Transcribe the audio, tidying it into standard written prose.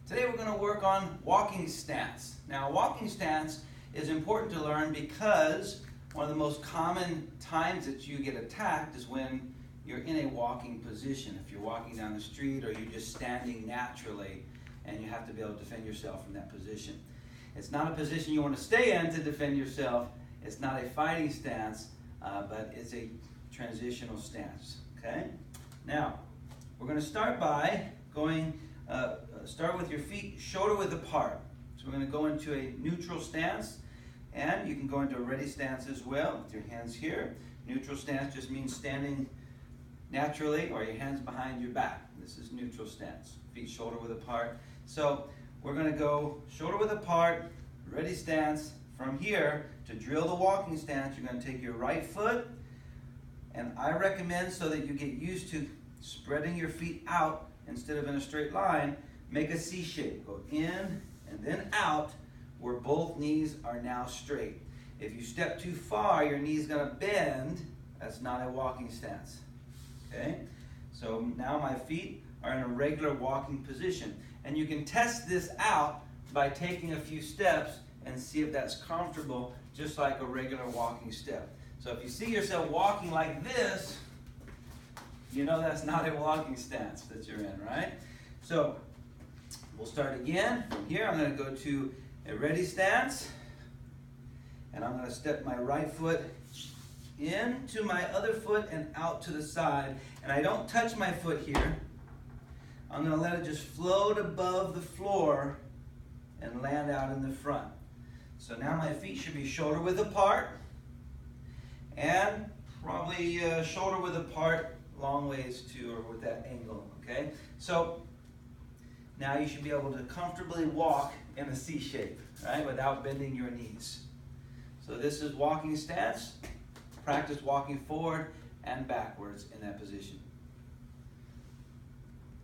Today we're going to work on walking stance. Now, walking stance is important to learn because one of the most common times that you get attacked is when you're in a walking position. If you're walking down the street or you're just standing naturally and you have to be able to defend yourself from that position. It's not a position you want to stay in to defend yourself. It's not a fighting stance, but it's a transitional stance. Okay? Now, we're going to start by start with your feet shoulder width apart. So we're going to go into a neutral stance, and you can go into a ready stance as well with your hands here. Neutral stance just means standing naturally or your hands behind your back. This is neutral stance, feet shoulder width apart. So we're going to go shoulder width apart, ready stance. From here, to drill the walking stance, you're going to take your right foot, and I recommend, so that you get used to spreading your feet out instead of in a straight line, make a C shape. Go in and then out where both knees are now straight. If you step too far, your knee's going to bend. That's not a walking stance. Okay? So now my feet are in a regular walking position. And you can test this out by taking a few steps and see if that's comfortable, just like a regular walking step. So if you see yourself walking like this, you know that's not a walking stance that you're in, right? So we'll start again. From here, I'm going to go to a ready stance, and I'm going to step my right foot into my other foot and out to the side. And I don't touch my foot here. I'm going to let it just float above the floor and land out in the front. So now my feet should be shoulder width apart, and probably shoulder width apart long ways too, or with that angle, okay? So now you should be able to comfortably walk in a C shape, right, without bending your knees. So this is walking stance. Practice walking forward and backwards in that position.